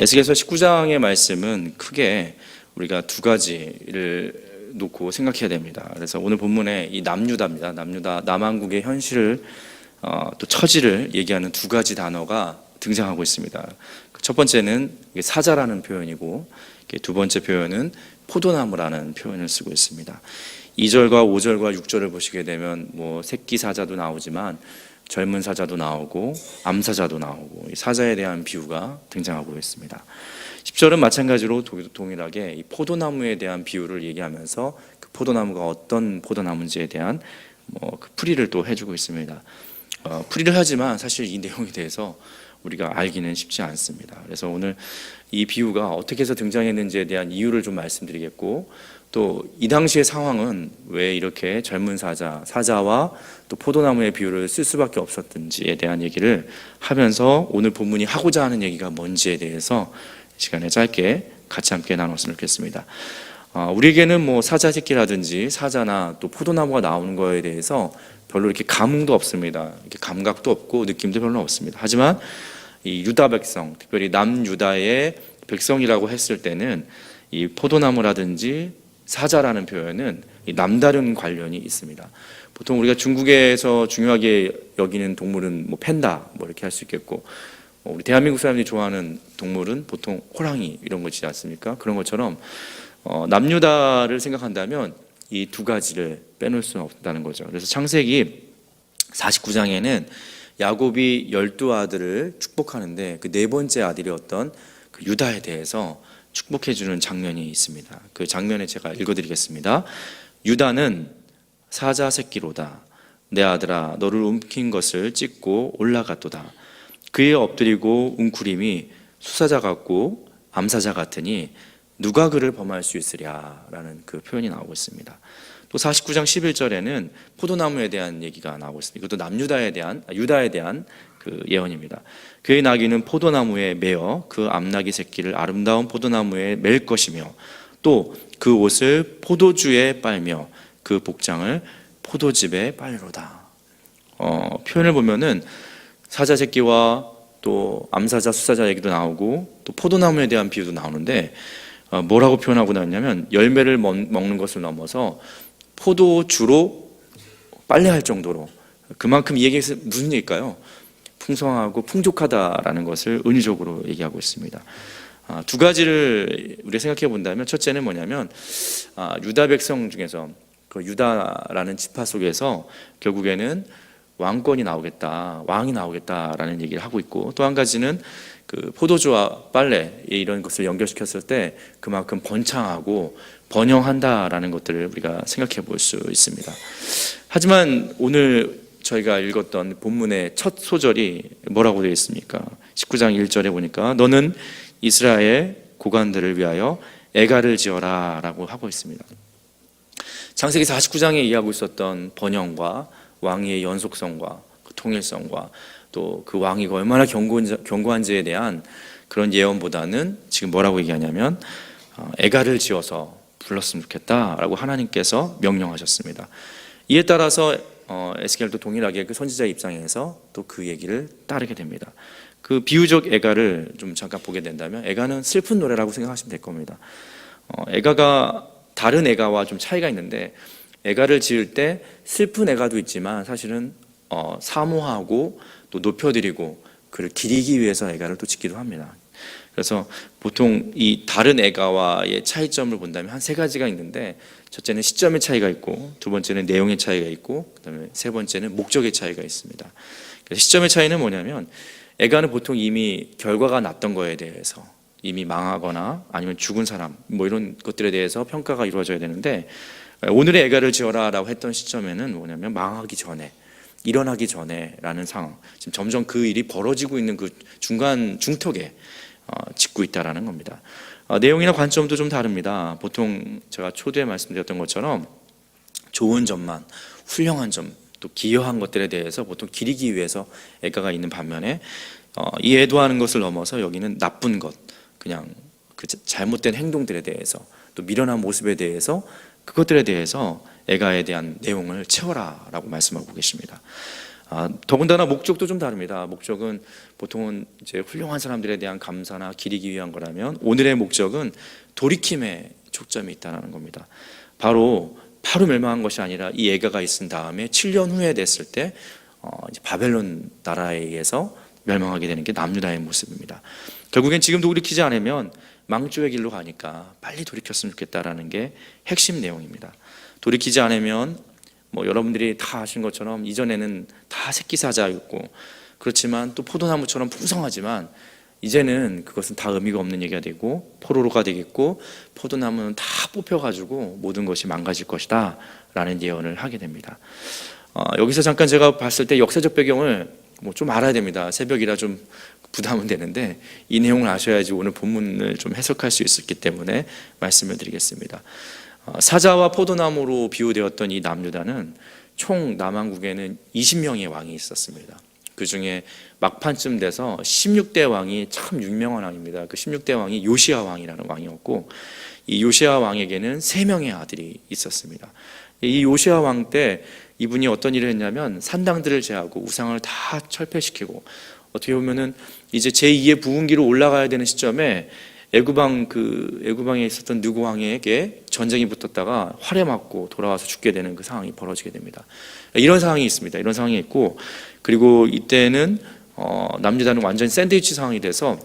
에스겔서 19장의 말씀은 크게 우리가 두 가지를 놓고 생각해야 됩니다. 그래서 오늘 본문에 이 남유다입니다. 남유다, 남왕국의 현실을 또 처지를 얘기하는 두 가지 단어가 등장하고 있습니다. 첫 번째는 사자라는 표현이고, 두 번째 표현은 포도나무라는 표현을 쓰고 있습니다. 2절과 5절과 6절을 보시게 되면 새끼 사자도 나오지만 젊은 사자도 나오고 암사자도 나오고 사자에 대한 비유가 등장하고 있습니다. 10절은 마찬가지로 동일하게 이 포도나무에 대한 비유를 얘기하면서 그 포도나무가 어떤 포도나무인지에 대한 그 풀이를 또 해주고 있습니다. 풀이를 하지만 사실 이 내용에 대해서 우리가 알기는 쉽지 않습니다. 그래서 오늘 이 비유가 어떻게 해서 등장했는지에 대한 이유를 좀 말씀드리겠고, 또 이 당시의 상황은 왜 이렇게 젊은 사자와 또 포도나무의 비유를 쓸 수밖에 없었던지에 대한 얘기를 하면서 오늘 본문이 하고자 하는 얘기가 뭔지에 대해서 시간에 짧게 같이 함께 나눴으면 좋겠습니다. 우리에게는 사자 새끼라든지 사자나 또 포도나무가 나오는 거에 대해서 별로 이렇게 감흥도 없습니다. 이렇게 감각도 없고 느낌도 별로 없습니다. 하지만 이 유다 백성, 특별히 남유다의 백성이라고 했을 때는 이 포도나무라든지 사자라는 표현은 남다른 관련이 있습니다. 보통 우리가 중국에서 중요하게 여기는 동물은 팬다 이렇게 할 수 있겠고, 우리 대한민국 사람들이 좋아하는 동물은 보통 호랑이 이런 거지 않습니까? 그런 것처럼 남유다를 생각한다면 이 두 가지를 빼놓을 수는 없다는 거죠. 그래서 창세기 49장에는 야곱이 12아들을 축복하는데 그 네 번째 아들이었던 그 유다에 대해서 축복해 주는 장면이 있습니다. 그 장면에 제가 읽어드리겠습니다. 유다는 사자 새끼로다. 내 아들아, 너를 움킨 것을 찢고 올라갔도다. 그에 엎드리고 웅크림이 수사자 같고 암사자 같으니 누가 그를 범할 수 있으랴 라는 그 표현이 나오고 있습니다. 또 49장 11절에는 포도나무에 대한 얘기가 나오고 있습니다. 이것도 유다에 대한 그 예언입니다. 그의 나귀는 포도나무에 매어 그 암나귀 새끼를 아름다운 포도나무에 맬 것이며, 또 그 옷을 포도주에 빨며 그 복장을 포도즙에 빨리로다. 표현을 보면은 사자 새끼와 또 암사자, 수사자 얘기도 나오고 또 포도나무에 대한 비유도 나오는데, 뭐라고 표현하고 나왔냐면 열매를 먹는 것을 넘어서 포도주로 빨래할 정도로, 그만큼 이 얘기에서 무슨 얘기일까요? 풍성하고 풍족하다라는 것을 은유적으로 얘기하고 있습니다. 두 가지를 우리가 생각해 본다면, 첫째는 뭐냐면 유다 백성 중에서 그 유다라는 지파 속에서 결국에는 왕권이 나오겠다, 왕이 나오겠다라는 얘기를 하고 있고, 또 한 가지는 그 포도주와 빨래 이런 것을 연결시켰을 때 그만큼 번창하고 번영한다라는 것들을 우리가 생각해 볼 수 있습니다. 하지만 오늘 저희가 읽었던 본문의 첫 소절이 뭐라고 되어 있습니까? 19장 1절에 보니까 너는 이스라엘 고관들을 위하여 애가를 지어라 라고 하고 있습니다. 창세기 49장에 이해하고 있었던 번영과 왕위의 연속성과 그 통일성과 또 그 왕위가 얼마나 견고한지에 대한 그런 예언보다는 지금 뭐라고 얘기하냐면 애가를 지어서 불렀으면 좋겠다라고 하나님께서 명령하셨습니다. 이에 따라서 에스겔도 동일하게 그 선지자의 입장에서 또 그 얘기를 따르게 됩니다. 그 비유적 애가를 좀 잠깐 보게 된다면, 애가는 슬픈 노래라고 생각하시면 될 겁니다. 애가가 다른 애가와 좀 차이가 있는데, 애가를 지을 때 슬픈 애가도 있지만 사실은 사모하고 또 높여드리고 그를 기리기 위해서 애가를 또 짓기도 합니다. 그래서 보통 이 다른 애가와의 차이점을 본다면 한 세 가지가 있는데, 첫째는 시점의 차이가 있고, 두 번째는 내용의 차이가 있고, 그다음에 세 번째는 목적의 차이가 있습니다. 그래서 시점의 차이는 뭐냐면, 애가는 보통 이미 결과가 났던 거에 대해서, 이미 망하거나 아니면 죽은 사람 이런 것들에 대해서 평가가 이루어져야 되는데, 오늘의 애가를 지어라 라고 했던 시점에는 뭐냐면 망하기 전에, 일어나기 전에 라는 상황, 지금 점점 그 일이 벌어지고 있는 그 중턱에 짓고 있다라는 겁니다. 내용이나 관점도 좀 다릅니다. 보통 제가 초두에 말씀드렸던 것처럼 좋은 점만, 훌륭한 점, 또 기여한 것들에 대해서 보통 기리기 위해서 애가가 있는 반면에, 이 애도하는 것을 넘어서 여기는 나쁜 것, 그냥 그 잘못된 행동들에 대해서, 또 미련한 모습에 대해서, 그것들에 대해서 애가에 대한 내용을 채워라 라고 말씀하고 계십니다. 더군다나 목적도 좀 다릅니다. 목적은 보통은 이제 훌륭한 사람들에 대한 감사나 기리기 위한 거라면, 오늘의 목적은 돌이킴에 초점이 있다는 겁니다. 바로 멸망한 것이 아니라 이 애가가 있은 다음에 7년 후에 됐을 때 이제 바벨론 나라에 의해서 멸망하게 되는 게 남유다의 모습입니다. 결국엔 지금 돌이키지 않으면 망조의 길로 가니까 빨리 돌이켰으면 좋겠다라는 게 핵심 내용입니다. 돌이키지 않으면 여러분들이 다 아시는 것처럼 이전에는 다 새끼 사자였고, 그렇지만 또 포도나무처럼 풍성하지만 이제는 그것은 다 의미가 없는 얘기가 되고 포로로가 되겠고, 포도나무는 다 뽑혀가지고 모든 것이 망가질 것이다 라는 예언을 하게 됩니다. 여기서 잠깐 제가 봤을 때 역사적 배경을 좀 알아야 됩니다. 새벽이라 좀 부담은 되는데 이 내용을 아셔야지 오늘 본문을 좀 해석할 수 있었기 때문에 말씀을 드리겠습니다. 사자와 포도나무로 비유되었던 이 남유다는 총 남왕국에는 20명의 왕이 있었습니다. 그 중에 막판쯤 돼서 16대 왕이 참 유명한 왕입니다. 그 16대 왕이 요시야 왕이라는 왕이었고, 이 요시야 왕에게는 3명의 아들이 있었습니다. 이 요시야 왕 때 이분이 어떤 일을 했냐면 산당들을 제하고 우상을 다 철폐시키고, 어떻게 보면은 이제 제2의 부흥기로 올라가야 되는 시점에 애굽왕에 있었던 느고 왕에게 전쟁이 붙었다가 활에 맞고 돌아와서 죽게 되는 그 상황이 벌어지게 됩니다. 이런 상황이 있습니다. 이런 상황이 있고, 그리고 이때는 남유다는 완전히 샌드위치 상황이 돼서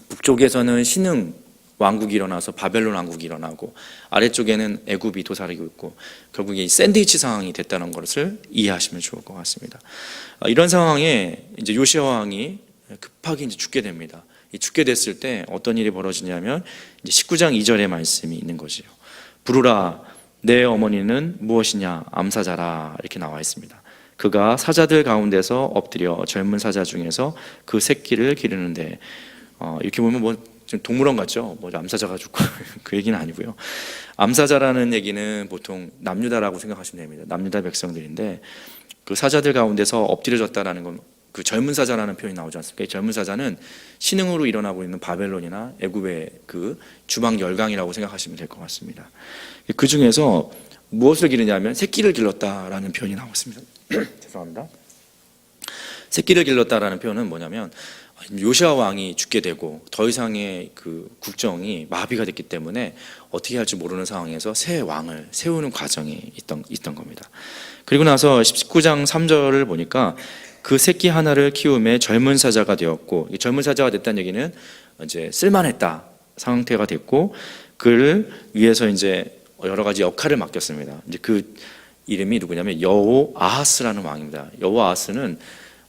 북쪽에서는 신흥 왕국이 일어나서 바벨론 왕국이 일어나고, 아래쪽에는 애굽이 도사리고 있고, 결국에 이 샌드위치 상황이 됐다는 것을 이해하시면 좋을 것 같습니다. 이런 상황에 이제 요시야 왕이 급하게 이제 죽게 됩니다. 죽게 됐을 때 어떤 일이 벌어지냐면 이제 19장 2절의 말씀이 있는 거지요. 부르라, 내 어머니는 무엇이냐, 암사자라, 이렇게 나와 있습니다. 그가 사자들 가운데서 엎드려 젊은 사자 중에서 그 새끼를 기르는데, 이렇게 보면 좀 동물원 같죠? 암사자가 죽고 그 얘기는 아니고요. 암사자라는 얘기는 보통 남유다라고 생각하시면 됩니다. 남유다 백성들인데, 그 사자들 가운데서 엎드려졌다라는 건 그 젊은 사자라는 표현이 나오지 않습니까? 젊은 사자는 신흥으로 일어나고 있는 바벨론이나 애굽의 그 주방 열강이라고 생각하시면 될 것 같습니다. 그 중에서 무엇을 기르냐면 새끼를 길렀다라는 표현이 나오고 있습니다. 죄송합니다. 새끼를 길렀다라는 표현은 뭐냐면, 요시야 왕이 죽게 되고 더 이상의 그 국정이 마비가 됐기 때문에 어떻게 할지 모르는 상황에서 새 왕을 세우는 과정이 있던 겁니다. 그리고 나서 19장 3절을 보니까 그 새끼 하나를 키움에 젊은 사자가 되었고, 이 젊은 사자가 됐다는 얘기는 이제 쓸만했다 상태가 됐고, 그를 위해서 이제 여러 가지 역할을 맡겼습니다. 이제 그 이름이 누구냐면 여호아하스라는 왕입니다. 여호아하스는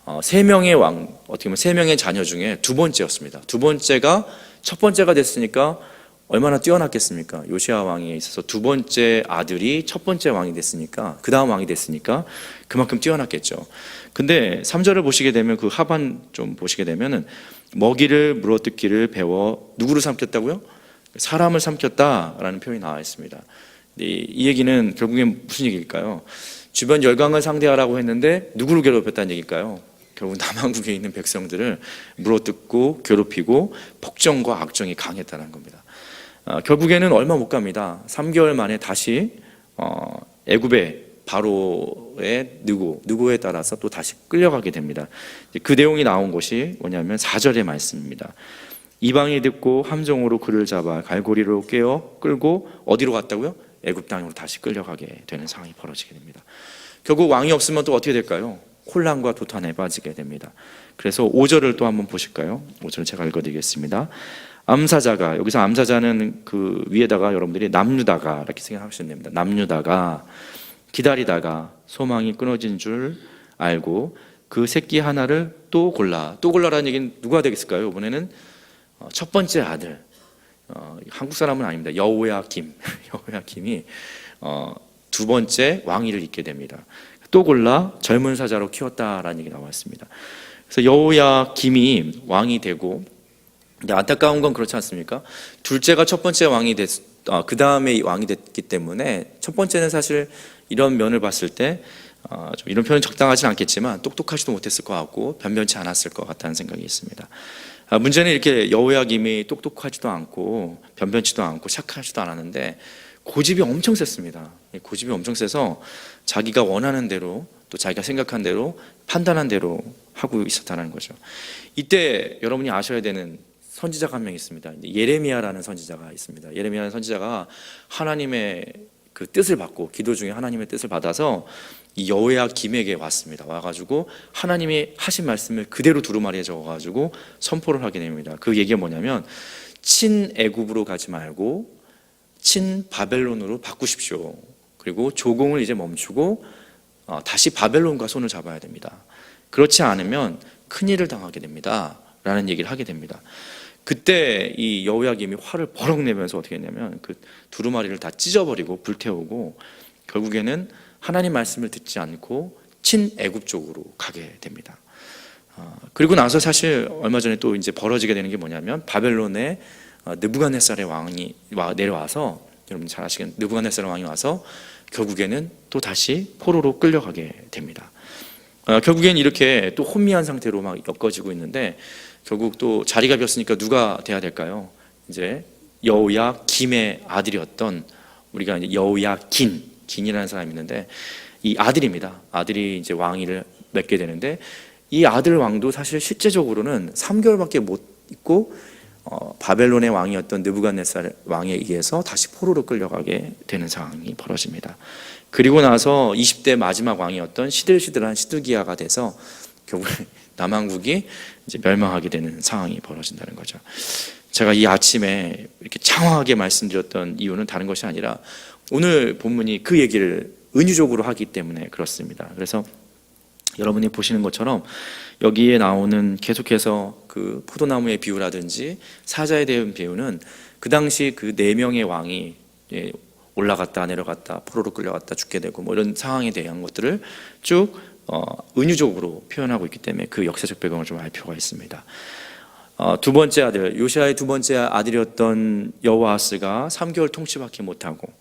3명의 왕, 어떻게 보면 3명의 자녀 중에 두 번째였습니다. 두 번째가 첫 번째가 됐으니까 얼마나 뛰어났겠습니까? 요시야 왕에 있어서 두 번째 아들이 첫 번째 왕이 됐으니까, 그 다음 왕이 됐으니까 그만큼 뛰어났겠죠. 근데 3절을 보시게 되면, 그 하반 좀 보시게 되면은 먹이를 물어뜯기를 배워 누구를 삼켰다고요? 사람을 삼켰다라는 표현이 나와 있습니다. 이 얘기는 결국엔 무슨 얘기일까요? 주변 열강을 상대하라고 했는데 누구를 괴롭혔다는 얘기일까요? 결국 남왕국에 있는 백성들을 물어뜯고 괴롭히고 폭정과 악정이 강했다는 겁니다. 결국에는 얼마 못 갑니다. 3개월 만에 다시 애굽의 바로의 느고에 따라서 또 다시 끌려가게 됩니다. 그 내용이 나온 것이 뭐냐면 4절의 말씀입니다. 이방이 듣고 함정으로 그를 잡아 갈고리로 깨어 끌고 어디로 갔다고요? 애굽 땅으로 다시 끌려가게 되는 상황이 벌어지게 됩니다. 결국 왕이 없으면 또 어떻게 될까요? 혼란과 도탄에 빠지게 됩니다. 그래서 5절을 또 한번 보실까요? 5절을 제가 읽어드리겠습니다. 암사자가, 여기서 암사자는 그 위에다가 여러분들이 남유다가 이렇게 생각하시면 됩니다. 남유다가 기다리다가 소망이 끊어진 줄 알고 그 새끼 하나를 또 골라라는 얘기는 누가 되겠을까요? 이번에는 첫 번째 아들, 한국 사람은 아닙니다. 여호야김이 두 번째 왕위를 잇게 됩니다. 또 골라 젊은 사자로 키웠다라는 얘기 나와 있습니다. 그래서 여호야김이 왕이 되고, 안타까운 건 그렇지 않습니까? 둘째가 첫 번째 왕이 그 다음에 왕이 됐기 때문에, 첫 번째는 사실 이런 면을 봤을 때 좀 이런 표현은 적당하진 않겠지만 똑똑하지도 못했을 것 같고 변변치 않았을 것 같다는 생각이 있습니다. 문제는 이렇게 여호야김이 똑똑하지도 않고 변변치도 않고 착하지도 않았는데 고집이 엄청 셌습니다. 고집이 엄청 세서 자기가 원하는 대로 또 자기가 생각한 대로 판단한 대로 하고 있었다는 거죠. 이때 여러분이 아셔야 되는 선지자가 한 명 있습니다. 예레미야라는 선지자가 있습니다. 예레미야라는 선지자가 하나님의 그 뜻을 받고 기도 중에 하나님의 뜻을 받아서 이 여호야김에게 왔습니다. 와가지고 하나님이 하신 말씀을 그대로 두루마리에 적어가지고 선포를 하게 됩니다. 그 얘기가 뭐냐면 친애굽으로 가지 말고 친바벨론으로 바꾸십시오. 그리고 조공을 이제 멈추고 다시 바벨론과 손을 잡아야 됩니다. 그렇지 않으면 큰일을 당하게 됩니다. 라는 얘기를 하게 됩니다. 그때 이 여호야김이 화를 버럭 내면서 어떻게 했냐면 그 두루마리를 다 찢어버리고 불태우고 결국에는 하나님 말씀을 듣지 않고 친애굽 쪽으로 가게 됩니다. 그리고 나서 사실 얼마 전에 또 이제 벌어지게 되는 게 뭐냐면 바벨론에 느부갓네살의 왕이 내려와서, 여러분 잘 아시겠는 느부갓네살 왕이 와서 결국에는 또 다시 포로로 끌려가게 됩니다. 결국엔 이렇게 또 혼미한 상태로 막 엮어지고 있는데 결국 또 자리가 비었으니까 누가 돼야 될까요? 이제 여호야김의 아들이었던 우리가 이제 여호야긴이라는 사람이 있는데 이 아들입니다. 아들이 이제 왕위를 맺게 되는데 이 아들 왕도 사실 실제적으로는 3개월밖에 못 있고 바벨론의 왕이었던 느부갓네살 왕에 의해서 다시 포로로 끌려가게 되는 상황이 벌어집니다. 그리고 나서 20대 마지막 왕이었던 시들시들한 시드기야가 돼서 결국 남한국이 이제 멸망하게 되는 상황이 벌어진다는 거죠. 제가 이 아침에 이렇게 장황하게 말씀드렸던 이유는 다른 것이 아니라 오늘 본문이 그 얘기를 은유적으로 하기 때문에 그렇습니다. 그래서 여러분이 보시는 것처럼 여기에 나오는 계속해서 그 포도나무의 비유라든지 사자에 대한 비유는 그 당시 그 4명의 왕이 올라갔다 내려갔다 포로로 끌려갔다 죽게 되고 뭐 이런 상황에 대한 것들을 쭉 은유적으로 표현하고 있기 때문에 그 역사적 배경을 좀 알 필요가 있습니다. 두 번째 아들 요시아의 두 번째 아들이었던 여호아스가 3개월 통치밖에 못하고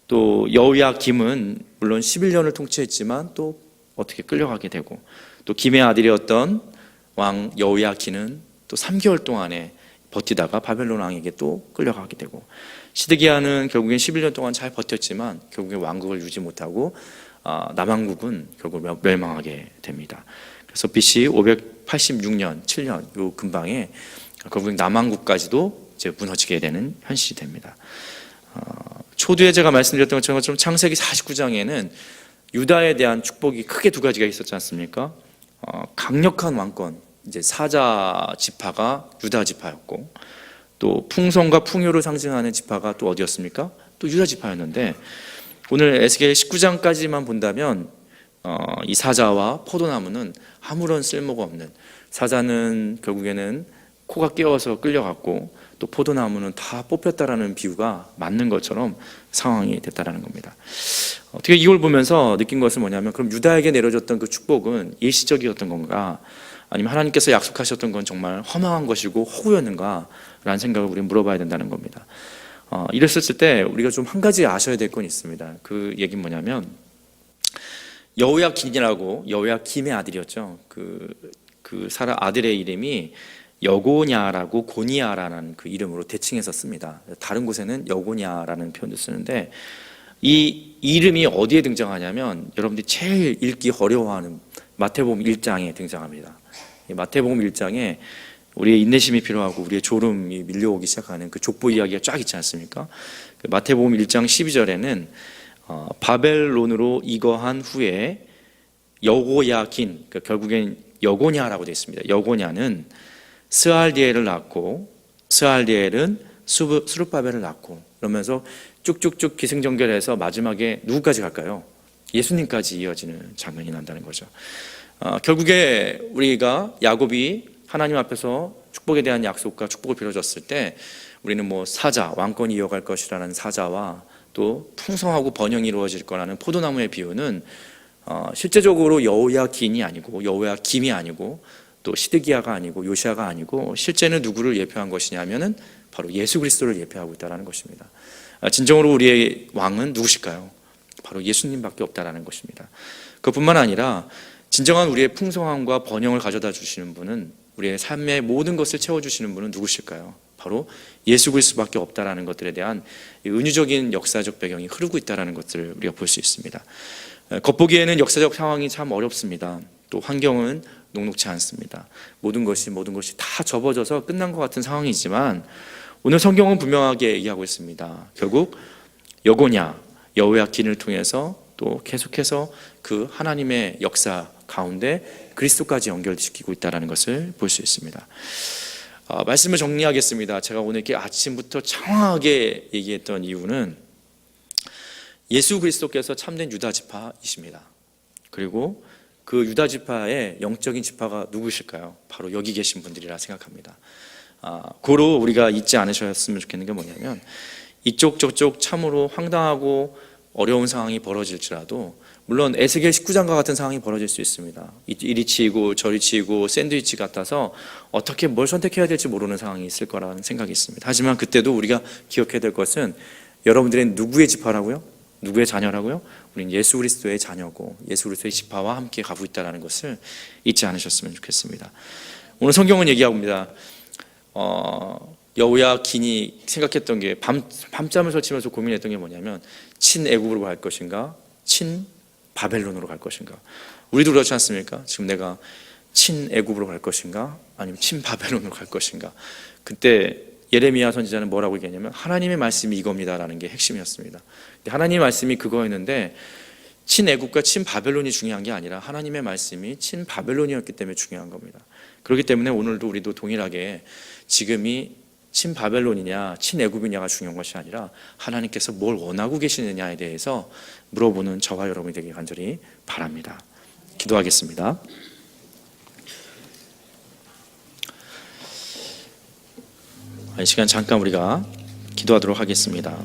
또 여호야김은 물론 11년을 통치했지만 또 어떻게 끌려가게 되고 또 김의 아들이었던 왕 여호야긴은 또 3개월 동안에 버티다가 바벨론 왕에게 또 끌려가게 되고 시드기야는 결국엔 11년 동안 잘 버텼지만 결국엔 왕국을 유지 못하고 남한국은 결국 멸망하게 됩니다. 그래서 BC 586년 7년 요 근방에 결국 남한국까지도 이제 무너지게 되는 현실이 됩니다. 초두에 제가 말씀드렸던 것처럼 창세기 49장에는 유다에 대한 축복이 크게 두 가지가 있었지 않습니까? 강력한 왕권, 이제 사자 지파가 유다 지파였고 또 풍성과 풍요를 상징하는 지파가 또 어디였습니까? 또 유다 지파였는데 오늘 에스겔 19장까지만 본다면 이 사자와 포도나무는 아무런 쓸모가 없는, 사자는 결국에는 코가 끼어서 끌려갔고 또 포도나무는 다 뽑혔다라는 비유가 맞는 것처럼 상황이 됐다라는 겁니다. 어떻게 이걸 보면서 느낀 것은 뭐냐면 그럼 유다에게 내려졌던 그 축복은 일시적이었던 건가, 아니면 하나님께서 약속하셨던 건 정말 허망한 것이고 허구였는가 라는 생각을 우리는 물어봐야 된다는 겁니다. 이랬을 때 우리가 좀 한 가지 아셔야 될 건 있습니다. 그 얘기는 뭐냐면 여호야긴이라고, 여호야김의 아들이었죠. 그 사람 아들의 이름이 여고냐라고 고니야라는 그 이름으로 대칭해서 씁니다. 다른 곳에는 여고냐라는 표현도 쓰는데 이 이름이 어디에 등장하냐면 여러분들이 제일 읽기 어려워하는 마태복음 1장에 등장합니다. 마태복음 1장에 우리의 인내심이 필요하고 우리의 졸음이 밀려오기 시작하는 그 족보 이야기가 쫙 있지 않습니까? 마태복음 1장 12절에는 바벨론으로 이거한 후에 여고야긴, 그러니까 결국엔 여고냐라고 되어 있습니다. 여고냐는 스알디엘을 낳고 스알디엘은 스룹바벨을 낳고 그러면서 쭉쭉쭉 기승전결해서 마지막에 누구까지 갈까요? 예수님까지 이어지는 장면이 난다는 거죠. 결국에 우리가 야곱이 하나님 앞에서 축복에 대한 약속과 축복을 빌어줬을 때 우리는 뭐 사자, 왕권이 이어갈 것이라는 사자와 또 풍성하고 번영이 이루어질 거라는 포도나무의 비유는 실제적으로 여호야긴이 아니고 여호야김이 아니고 또 시드기야가 아니고 요시아가 아니고 실제는 누구를 예표한 것이냐면은 바로 예수 그리스도를 예표하고 있다는 것입니다. 진정으로 우리의 왕은 누구실까요? 바로 예수님밖에 없다는 것입니다. 그뿐만 아니라 진정한 우리의 풍성함과 번영을 가져다 주시는 분은, 우리의 삶의 모든 것을 채워주시는 분은 누구실까요? 바로 예수 그리스도밖에 없다는 것들에 대한 은유적인 역사적 배경이 흐르고 있다는 것들을 우리가 볼 수 있습니다. 겉보기에는 역사적 상황이 참 어렵습니다. 또 환경은 녹록지 않습니다. 모든 것이 다 접어져서 끝난 것 같은 상황이지만 오늘 성경은 분명하게 얘기하고 있습니다. 결국 여고냐 여호야긴을 통해서 또 계속해서 그 하나님의 역사 가운데 그리스도까지 연결시키고 있다는 것을 볼 수 있습니다. 말씀을 정리하겠습니다. 제가 오늘 이렇게 아침부터 장황하게 얘기했던 이유는 예수 그리스도께서 참된 유다 지파이십니다. 그리고 그 유다 지파의 영적인 지파가 누구실까요? 바로 여기 계신 분들이라 생각합니다. 고로 우리가 잊지 않으셨으면 좋겠는 게 뭐냐면 이쪽 저쪽 참으로 황당하고 어려운 상황이 벌어질지라도 물론 에스겔 19장과 같은 상황이 벌어질 수 있습니다. 이리 치이고 저리 치이고 샌드위치 같아서 어떻게 뭘 선택해야 될지 모르는 상황이 있을 거라는 생각이 있습니다. 하지만 그때도 우리가 기억해야 될 것은 여러분들은 누구의 지파라고요? 누구의 자녀라고요? 우리는 예수 그리스도의 자녀고 예수 그리스도의 지파와 함께 가고 있다는 것을 잊지 않으셨으면 좋겠습니다. 오늘 성경은 얘기합니다. 여호야긴이 생각했던 게 밤잠을 설치면서 고민했던 게 뭐냐면 친애굽으로 갈 것인가 친바벨론으로 갈 것인가. 우리도 그렇지 않습니까? 지금 내가 친애굽으로 갈 것인가 아니면 친바벨론으로 갈 것인가. 그때 예레미야 선지자는 뭐라고 얘기했냐면 하나님의 말씀이 이겁니다라는 게 핵심이었습니다. 하나님의 말씀이 그거였는데 친애굽과 친바벨론이 중요한 게 아니라 하나님의 말씀이 친바벨론이었기 때문에 중요한 겁니다. 그렇기 때문에 오늘도 우리도 동일하게 지금이 친바벨론이냐 친애굽이냐가 중요한 것이 아니라 하나님께서 뭘 원하고 계시느냐에 대해서 물어보는 저와 여러분이 되길 간절히 바랍니다. 기도하겠습니다. 이 시간 잠깐 우리가 기도하도록 하겠습니다.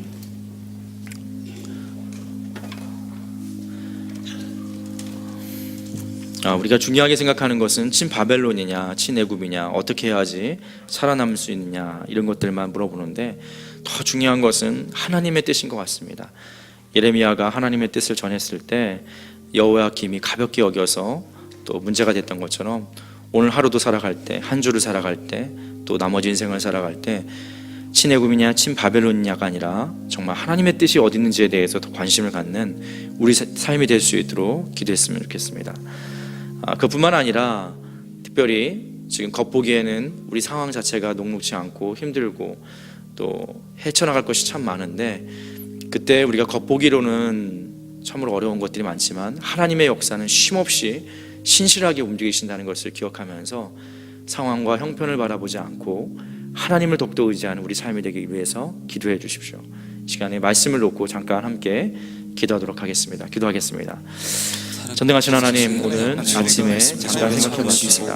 우리가 중요하게 생각하는 것은 친바벨론이냐 친애굽이냐 어떻게 해야지 살아남을 수 있느냐 이런 것들만 물어보는데 더 중요한 것은 하나님의 뜻인 것 같습니다. 예레미야가 하나님의 뜻을 전했을 때 여호야김이 가볍게 여겨서 또 문제가 됐던 것처럼 오늘 하루도 살아갈 때 한 주를 살아갈 때 또 나머지 인생을 살아갈 때 친애굽이냐 친바벨론이냐가 아니라 정말 하나님의 뜻이 어디 있는지에 대해서 더 관심을 갖는 우리 삶이 될 수 있도록 기도했으면 좋겠습니다. 그뿐만 아니라 특별히 지금 겉보기에는 우리 상황 자체가 녹록지 않고 힘들고 또 헤쳐나갈 것이 참 많은데 그때 우리가 겉보기로는 참으로 어려운 것들이 많지만 하나님의 역사는 쉼없이 신실하게 움직이신다는 것을 기억하면서 상황과 형편을 바라보지 않고 하나님을 더욱더 의지하는 우리 삶이 되기 위해서 기도해 주십시오. 시간에 말씀을 놓고 잠깐 함께 기도하도록 하겠습니다. 기도하겠습니다. 전능하신 하나님, 오늘 아침에 잠깐 생각해 봤습니다.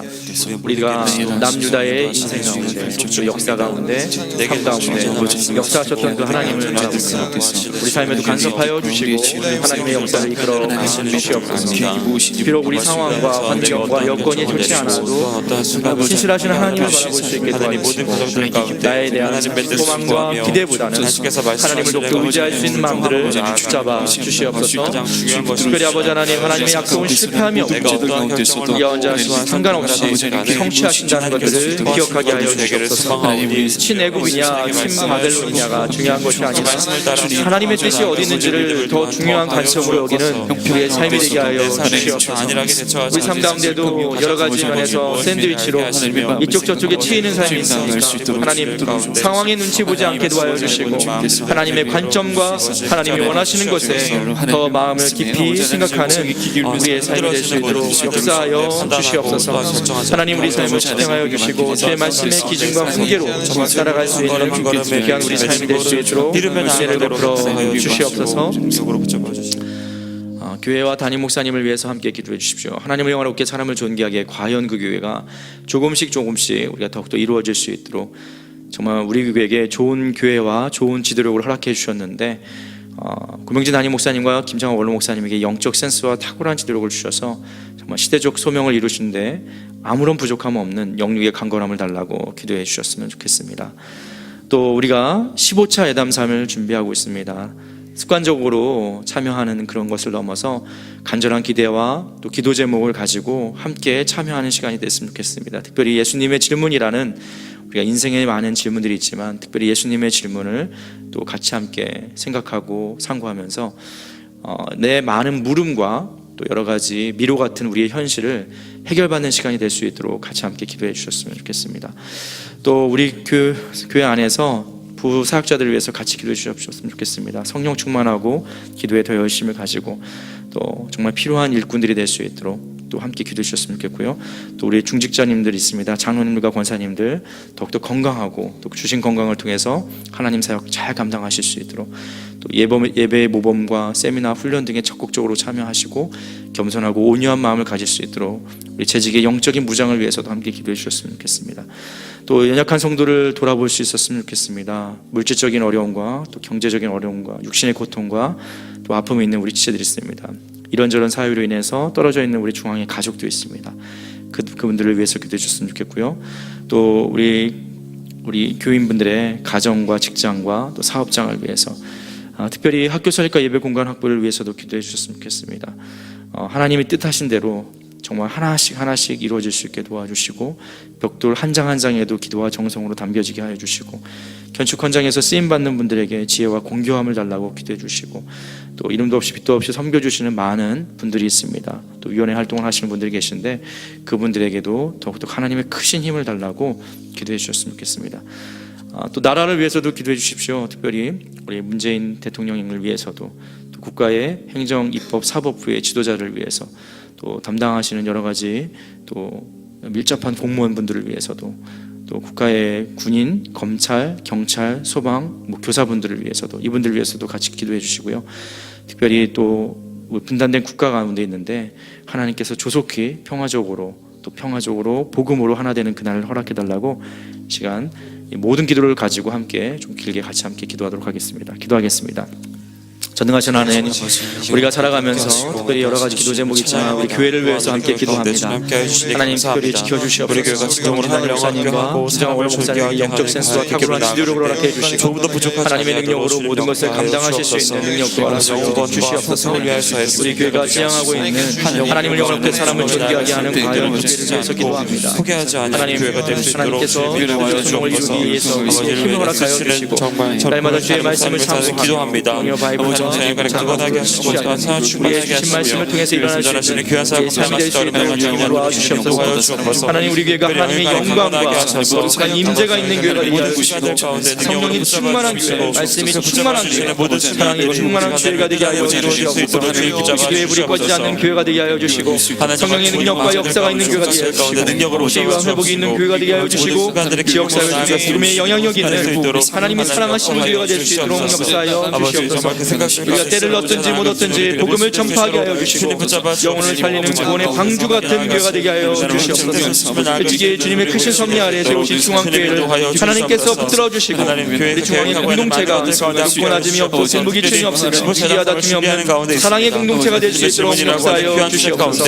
우리가 남유다의 인생 가운데 또 역사 가운데 삶 가운데 역사하셨던 그 하나님을 바라보며 우리 삶에도 간섭하여 주시고 하나님의 역사를 이끌어 주시옵소서. 비록 우리 상황과 환경과 여건이 좋지 않아도 신실하신 하나님을 바라볼 수 있게 도와주시고 나에 대한 소망과 기대보다는 하나님을 돕고 의지할 수 있는 마음들을 붙잡아 주시옵소서. 특별히 아버지 하나님의 약속은 실패함이 없고 예언자와 상관없이 성취하신다는 것들을 기억하게 하여 주시옵소서. 친애굽이냐 친바벨론이냐가 중요한 것이 아니라 하나님의 뜻이 어디 있는지를 더 중요한 관점으로 여기는 우리의 삶이 되게 하여 주시옵소서. 우리 삶 가운데도 여러 가지 면에서 샌드위치로 이쪽 저쪽에 치이는 삶이 있으니까 하나님 상황에 눈치 보지 않게 도와여 주시고 하나님의 관점과 하나님이 원하시는 것에 더 마음을 깊이 생각하는 우리의 삶이 될 수 있도록 역사하여 주시옵소서. 하나님 우리 삶을 지탱하여 주시고 주의 말씀의 기준과 훈계로 살아갈 수 있는 귀한 우리 삶이 될 수 있도록 은혜를 베풀어 주시옵소서. 교회와 담임 목사님을 위해서 함께 기도해 주십시오. 하나님을 영화롭게 사람을 존귀하게 과연 그 교회가 조금씩 우리가 더욱더 이루어질 수 있도록 정말 우리 교회에게 좋은 교회와 좋은 지도력을 허락해 주셨는데 구명진 담임 목사님과 김장호 원로 목사님에게 영적 센스와 탁월한 지도력을 주셔서 정말 시대적 소명을 이루시는데 아무런 부족함 없는 영육의 강건함을 달라고 기도해 주셨으면 좋겠습니다. 또 우리가 15차 예담3을 준비하고 있습니다. 습관적으로 참여하는 그런 것을 넘어서 간절한 기대와 또 기도 제목을 가지고 함께 참여하는 시간이 됐으면 좋겠습니다. 특별히 예수님의 질문이라는 우리가 인생에 많은 질문들이 있지만 특별히 예수님의 질문을 또 같이 함께 생각하고 상고하면서 내 많은 물음과 또 여러 가지 미로 같은 우리의 현실을 해결받는 시간이 될 수 있도록 같이 함께 기도해 주셨으면 좋겠습니다. 또 우리 교회 안에서 부사역자들을 위해서 같이 기도해 주셨으면 좋겠습니다. 성령 충만하고 기도에 더 열심을 가지고 또 정말 필요한 일꾼들이 될 수 있도록 또 함께 기도해 주셨으면 좋겠고요. 또 우리 중직자님들 있습니다. 장로님들과 권사님들 더욱더 건강하고 또 주신 건강을 통해서 하나님 사역 잘 감당하실 수 있도록 또 예배의 모범과 세미나 훈련 등에 적극적으로 참여하시고 겸손하고 온유한 마음을 가질 수 있도록 우리 재직의 영적인 무장을 위해서도 함께 기도해 주셨으면 좋겠습니다. 또 연약한 성도를 돌아볼 수 있었으면 좋겠습니다. 물질적인 어려움과 또 경제적인 어려움과 육신의 고통과 또 아픔이 있는 우리 지체들이 있습니다. 이런저런 사유로 인해서 떨어져 있는 우리 중앙의 가족도 있습니다. 그분들을 위해서 기도해 주셨으면 좋겠고요. 또 우리 교인분들의 가정과 직장과 또 사업장을 위해서 특별히 학교 설립과 예배 공간 확보를 위해서도 기도해 주셨으면 좋겠습니다. 하나님이 뜻하신 대로 정말 하나씩 이루어질 수 있게 도와주시고 벽돌 한 장 한 장에도 기도와 정성으로 담겨지게 하여 주시고 건축 현장에서 쓰임받는 분들에게 지혜와 공교함을 달라고 기도해 주시고 또 이름도 없이 빛도 없이 섬겨주시는 많은 분들이 있습니다. 또 위원회 활동을 하시는 분들이 계신데 그분들에게도 더욱더 하나님의 크신 힘을 달라고 기도해 주셨으면 좋겠습니다. 또 나라를 위해서도 기도해 주십시오. 특별히 우리 문재인 대통령을 위해서도 또 국가의 행정, 입법, 사법부의 지도자를 위해서 또 담당하시는 여러 가지 또 밀접한 공무원분들을 위해서도 또 국가의 군인, 검찰, 경찰, 소방, 교사분들을 위해서도 이분들을 위해서도 같이 기도해 주시고요. 특별히 또 분단된 국가 가운데 있는데 하나님께서 조속히 평화적으로 복음으로 하나 되는 그날을 허락해 달라고 시간 모든 기도를 가지고 함께 좀 길게 같이 함께 기도하도록 하겠습니다. 기도하겠습니다. 전능하신 하나님, 우리가 살아가면서 특별히 여러 가지 기도 제목이 있지만 우리 교회를 위해서 함께 기도합니다. 하나님 특별히 지켜주시옵소서. 김진환 목사님과 김정원 목사님의 영적 센스와 탁월한 지도력을 허락해 주시고 하나님의 능력으로 모든 것을 감당하실 수 있는 능력도 허락하여 주시옵소서. 우리 교회가 지향하고 있는 하나님을 영원롭게 사람을 존귀하게 하는 과연 교회를 위해서 기도합니다. 하나님께서 주님을 이루기 위해서 힘을 허락하여 주시고 날마다 주의 말씀을 참고하며 그거하게 하시고 우리의 주신 말씀을 통해서 일어날 수 있는 귀한 삶이 될 수 있도록 주님을 도와주시옵소서. 하나님 우리 교회가 하나님의 영광과 거룩한 임재가 있는 교회가 되게 하여 주시고 성령이 충만한 교회, 말씀이 충만한 교회, 사랑이 충만한 교회가 되게 하여 주시옵소서. 교회에 불이 꺼지지 않는 교회가 되게 하여 주시고 성령의 능력과 역사가 있는 교회가 되게 하여 주시고 치유와 회복이 있는 교회가 되게 하여 주시고 지역사회 중에 기름의 영향력이 있는 하나님이 사랑하시는 교회가 될 수 있도록 역사하여 주시옵소서. 우리가 때를 얻든지 못 얻든지 복음을 전파하게 하여 주시고 영혼을 살리는 구원의 방주 같은 교회가 되게 하여 주시옵소서. 일찍이 주님의 크신 섭리 아래 세우신 중앙교회를 하나님께서 붙들어 주시고 우리 중앙의 공동체가 굳건하짐이 없고 무기층이 없으며 시기와 다툼이 없는 사랑의 공동체가 될 수 있도록 역사하여 주시옵소서.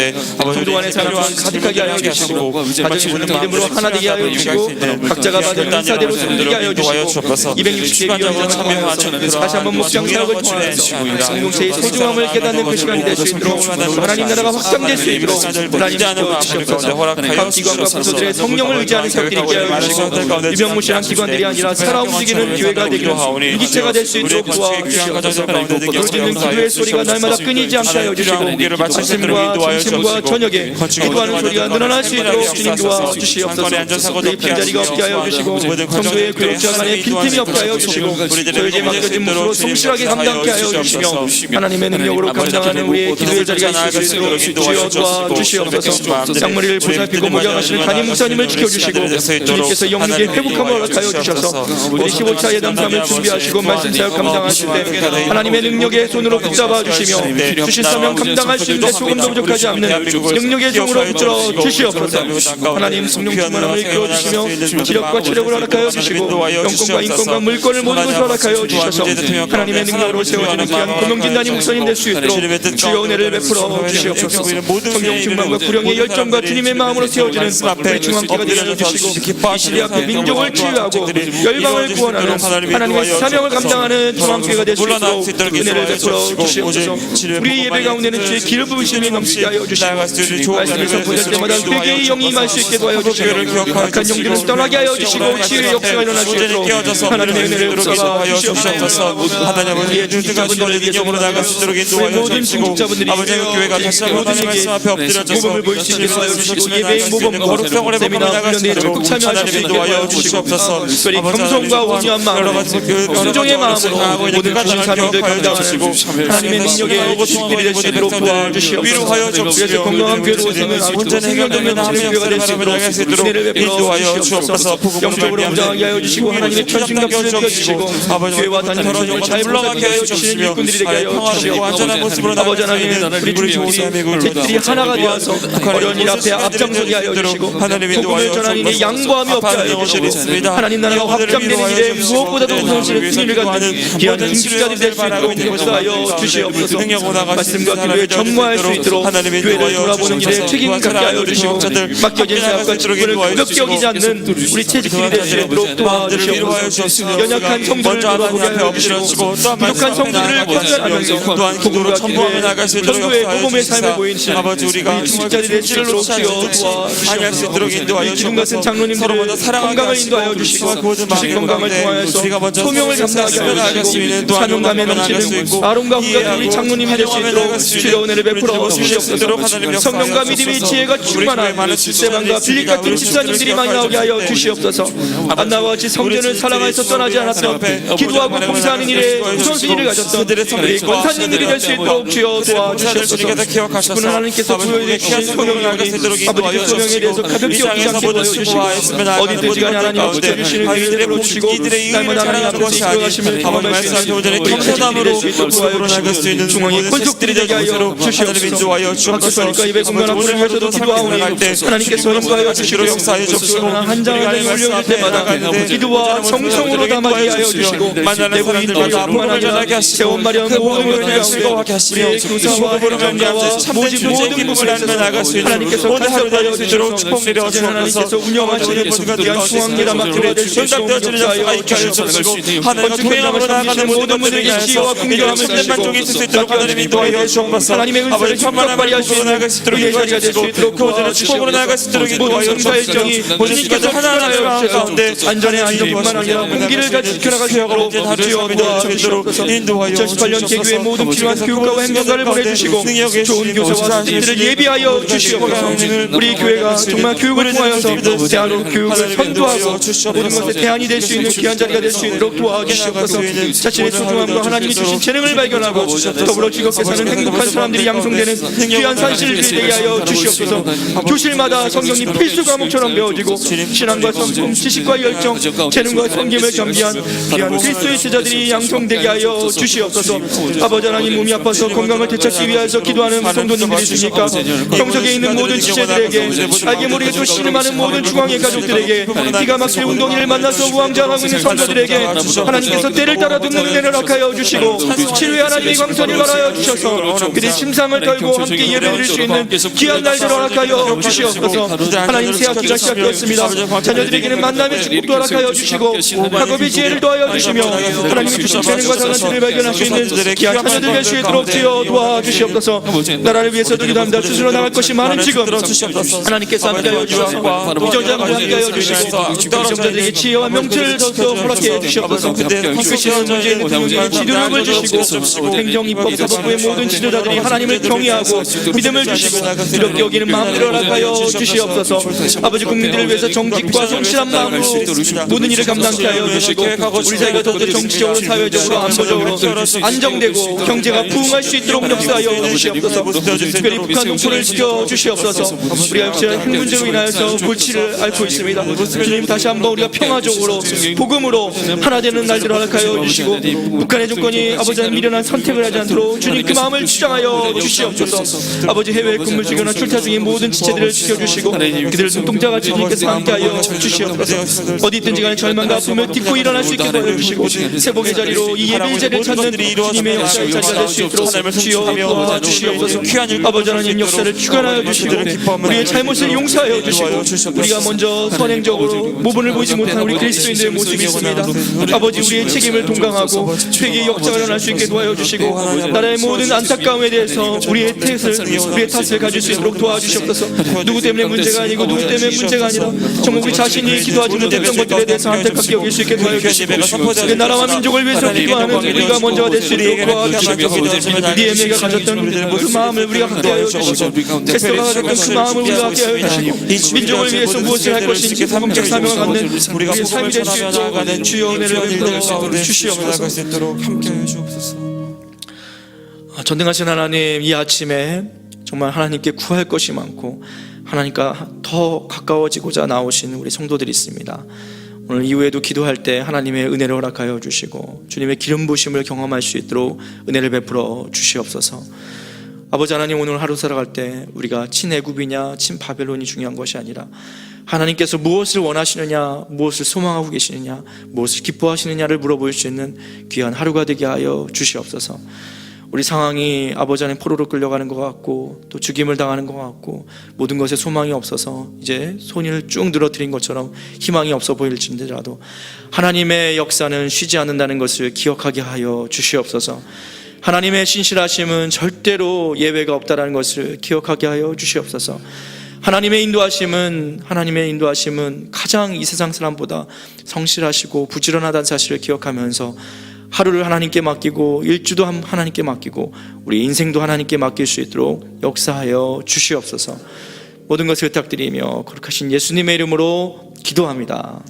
성도 안의 사랑과 가득하게 하여 주시고 가정이 모든 믿음으로 하나 되게 하여 주시고 각자가 받은 은사대로 섬기게 하여 주시고 260개 위원장을 다시 한번 목장 사역을 통하여서 공동체의 소중함을 깨닫는 그 시간이 될 수 있도록 하나님 나라가 확장될 수 있도록 하나님 도와주시옵소서. 각 기관과 부서들의 성령을 의지하는 사역들이 있게 하여 주시고 유명무실한 기관들이 아니라 살아 움직이는 교회가 되기를 유기체가 될 수 있도록 도와주시옵소서. 돌지는 기도의 소리가 날마다 끊이지 않게 하여 주시고 아침과 점심과 저녁에 기도하는 소리가 늘어날 수 있도록 주님 도와주시옵소서. 우리 빈자리가 없게 하여 주시고 성도의 괴롭지 않게 빈틈이 없게 하여 주시고 저에게 맡겨진 몫으로 성실하게 감당케 하여 주시며 하나님의 능력으로 감당하는 우리의 기도의 자리가 있을 수 있도록 주여 도와주시옵소서. 양머리를 보살피고 목양하시는 담임 목사님을 지켜주시고 주님께서 영육의 회복함을 허락하여 주셔서 우리 15차 예담함을 준비하시고 말씀 사역 감당하실 때 하나님의 능력의 손으로 붙잡아 주시며 주신 사명 감당할 수 있는데 조금도 부족하지 않는 능력의 종으로 붙들어 주시옵소서. 하나님 성령 충만함을 이끌어 주시며 기력과 체력을 허락하여 주시고 영권과 인권과 물권을 모든 것을 허락하여 주셔서 하나님의 능력으로 세워지는 귀한 고명진단이 목사님 될 수 있도록 주여 은혜를 베풀어 주시옵소서. 성령 충만과 구령의 열정과 주님의 마음으로 세워지는 우리 중앙교회가 되어 주시고 이 시대 앞에 민족을 치유하고 열방을 구원하는 하나님의 사명을 감당하는 중앙교회가 될 수 있도록 은혜를 베풀어 주시옵소서. 우리 예배 가운데는 주의 기름 부으심이 넘치게 하여 주시고 말씀에서 보낼 때마다 회개의 영이 임할 수 있게 도와여 주시고 악한 영들을 떠나게 하여 주시고 치유의 역사가 일어날 수 있도록 하나님의 은혜를 베풀어 주시옵소서. 우리의 중증 중직자분들에게 능력으로 나아갈 수 있도록 인도하여 모든 주시고 중직자분들이 아버지 교회가 다시 한번 하나님 말씀 앞에 엎드려져서 모범을 보일 수 있게 도와여 주시고 예배의 모범과 거룩성으로 세미나 나아갈 수 훈련에 있도록 적극 참여할 하나님 수 있게 인도하여 도와여 주시옵소서. 특별히 겸손과 온유한 마음으로 순종의 마음으로 모든 주신 사명들 감당하시고 하나님의 능력에 주식들이 될 수 있도록 도와주시옵소서. 위로하여 주옵시며 건강한 교회로 생활하고 생명적인 주의 교회가 될 수 있도록 은혜를 베풀어 인도하여 주시옵소서. 주옵소서. 영적으로 무장하게 하여 주시고 하나님의 천신감수를 펴주시고 교회와 단임 생활을 잘 물러가게 하여 주시는 일꾼들이 되게 하여 주시고 안전한 모습으로 아버지 하나님 우리 중직들이 하나가 되어서 어려운 일 앞에 앞장서게 하여 주시고 복음을 전하는 일에 양보함이 없게 하여 주시고 하나님 나라가 확장되는 일에 무엇보다도 우선시를 승리를 갖는 귀한 중직자들이 될 수 있도록 역사하여 주시옵소서. 말씀과 기도에 전무할 수 있도록 교회를 돌아보는 일에 책임 갖게 하여 주시고 맡겨진 사역과 직분을 가볍게 여기지 않는 우리 채직들이 될 수 있도록 도와주시옵소서. 연약한 성도를 돌아보게 하여 주시고 부족한 성도들을 판단하면서 또한 기도로 첨부하며 나갈 수 있도록 전도의 모범의 삶을 보이는 아버지 우리가 중직자들이 될 수 있도록 도와주시옵소서. 수 있도록 인도하여 기둥 같은 장로님들을 건강을 인도하여 주시고 주신 건강을 통하여서 소명을 감당하게 하여 주시고 사명감에 넘치는 아론과 후가 우리 장로님이 될 수 있도록 주여 은혜를 베풀어 주시옵소서. 성령과 믿음의 지혜가 충만한 스테반과 빌립 같은 집사님들이 많이 나오게 하여 주시옵소서. 안나와 같이 성전을 사랑하여서 떠나지 않았던 기도하고 봉사하는 일에 우선순위를 가졌던 우리 권사님들이 될 수 있도록 주여 도와주시옵소서. 그는 하나님께서 부여해 주신 소명이 아버지의 소명에 대해서 가볍게 여기지 않게 보여주시고 어디든지 간에 하나님 앞에 주시는 일들을 보시고 날마다 하나님 앞에서 이끌어가시며 경험할 수 있는 겸손함으로 도와주시고 중앙의 권속들이 되게 하여 주시옵소서. 학교서니까 입에 공간 앞으로 해서도 기도하오니 하나님께서 인도하여 주시고 역사하여 주시고 한 장을 올려줄 때마다 기도와 성성으로 담아게 하여 주시고 내부 인도하여 뿐만 아니라 재원 마련 모든 것을 가운데 우리의 교사와 행정자와 모든 부분을 하나님께서 간섭하여 주시고 하나님께서 운영하시는 귀한 중앙리라 맡겨야 될 수 있도록 역사하여 주시옵소서. 건축행함으로 나아가는 모든 분들에게 지혜와 긍휼함을 주시고 하나님 인도하여 주옵소서. 하나님의 은사를 적극 발휘할 수 있는 우리의 자리가 될 수 있도록 도와주시옵소서. 모든 성사 일정이 주님께서 하나하나 가운데 안전에 안전뿐만 아니라 공기를 같이 지켜나갈 수 있도록 주여 도와주시옵소서. 2018년 개교의 모든 필요한 교육가와 행정가를 보내주시고 좋은 교사와 스님들을 예비하여 주시옵소서. 우리 교회가 정말 교육을 통하여서 대한민국 교육을 선도하고 모든 것에 대안이 될 수 있는 귀한 자리가 될 수 있도록 도와주시옵소서. 자신의 소중함과 하나님이 주신 재능을 발견하고 더불어 즐겁게 사는 행복한 사람들이 양성되는 귀한 산실을 되게 하여 주시옵소서. 교실마다 성경이 필수 과목처럼 배워지고 신앙과 성품, 지식과 열정, 재능과 섬김을 겸비한 귀한 그리스도의 제자들이 양성되게 하여 주시옵소서. 아버지 하나님 몸이 아파서 건강을 되찾기 위하여서 기도하는 성도님들이 있으니까 성석에 있는 모든 지체들에게 알게 모르게 또 신음하는 모든 중앙의 가족들에게 기가 막힐 운동이를 만나서 우왕좌왕하고 있는 성도들에게 하나님께서 때를 따라 듣는 은혜를 허락하여 주시고 치료의 하나님의 광선을 말하여 주셔서 그들이 심상을 걸고 함께 예배드릴 수 있는 귀한 날들을 허락하여 주시옵소서. 하나님 새 학기가 시작되었습니다. 자녀들에게는 만남의 축복도 허락하여 주시고 학업의 지혜를 더하여 주시며 하나님의 주신 재능과 талант을 발견할 수 있는 귀한 자녀들 될 수 있도록 주여 도와주시옵소서. 나라를 위해서도 기도합니다. 스스로 나갈 것이 많은 지금 하나님께서 함께하여 주시고 위정자가 함께하여 주시고 위정자들에게 지혜와 명철을 더욱더 허락해 주시옵소서. 이끄시는 문제의 대통령에게 지도력을 주시고 행정, 입법, 사법부의 모든 지도자들이 하나님을 경외하고 믿음을 주시고 이렇게 여기는 마음대로 허락하여 주시옵소서. 아버지 국민들을 위해서 정직과 성실한 마음으로 모든 일을 감당케 하여 주시고 우리 사회가 더욱더 정치적으로 사회적으로 안보적으로 안정되고 경제가 부흥할 수 있도록 역사하여 주시옵소서. 특별히 북한 농촌을 지켜주시옵소서. 우리가 역시 핵 문제로 인하여서 골치를 앓고 있습니다. 주님 다시 한번 우리가 평화적으로 복음으로 하나 되는 날들을 허락하여 주시고 북한의 정권이 아버지는 미련한 선택을 하지 않도록 주님 그 마음을 주장하여 주시옵소서. 아버지 해외 근무 중이나 출타 중인 모든 지체들을 지켜주시고 그들을 눈동자같이 주님께서 함께하여 주시옵소서. 어디 있든지 간에 절망과 아픔을 딛고 일어날 수 있게 도와주시고 회복의 자리로 이 예배의 자리를 찾는 주님의 역사의 자리가 될 수 있도록 주여 도와주시옵소서. 아버지 하나님 역사를 주관하여 주시고 우리의 잘못을 용서하여 주시고 우리가 먼저 선행적으로 모분을 보지 못한 우리 그리스도인들의 모습이 있습니다. 아버지 우리의 책임을 동강하고 회개의 역사가 일어날 수 있게 도와여 주시고 나라의 모든 안타까움에 대해서 우리의 탓을 가질 수 있도록 도와주시옵소서. 누구 때문에 문제가 아니고 누구 때문에 문제가 아니라 정말 우리 자신이 기도하지 못했던 것들에 대해서 안타깝게 여길 수 있게 도와여 주시고 나라와 민족을 위해서 기도하는 우리가 먼저가 될 수 있도록 도와주시고 니에미아가 가졌던 그 마음을 우리가 갖게 하여 주시고 에스더가 가졌던 그 마음을 우리가 갖게 하여 주시고 민족을 위해서 무엇을 할 것인지 사명적 사명을 갖는 우리의 삶이 될 수 있도록 주여 은혜를 베풀어 주시옵소서. 함께해 주옵소서. 전능하신 하나님, 이 아침에 정말 하나님께 구할 것이 많고 하나님과 더 가까워지고자 나오신 우리 성도들이 있습니다. 오늘 이후에도 기도할 때 하나님의 은혜를 허락하여 주시고 주님의 기름 부으심을 경험할 수 있도록 은혜를 베풀어 주시옵소서. 아버지 하나님, 오늘 하루 살아갈 때 우리가 친애굽이냐 친바벨론이 중요한 것이 아니라 하나님께서 무엇을 원하시느냐, 무엇을 소망하고 계시느냐, 무엇을 기뻐하시느냐를 물어볼 수 있는 귀한 하루가 되게 하여 주시옵소서. 우리 상황이 아버지 안에 포로로 끌려가는 것 같고 또 죽임을 당하는 것 같고 모든 것에 소망이 없어서 이제 손을 쭉 늘어뜨린 것처럼 희망이 없어 보일지라도 하나님의 역사는 쉬지 않는다는 것을 기억하게 하여 주시옵소서. 하나님의 신실하심은 절대로 예외가 없다는 것을 기억하게 하여 주시옵소서. 하나님의 인도하심은 가장 이 세상 사람보다 성실하시고 부지런하다는 사실을 기억하면서 하루를 하나님께 맡기고 일주도 하나님께 맡기고 우리 인생도 하나님께 맡길 수 있도록 역사하여 주시옵소서. 모든 것을 부탁드리며 거룩하신 예수님의 이름으로 기도합니다.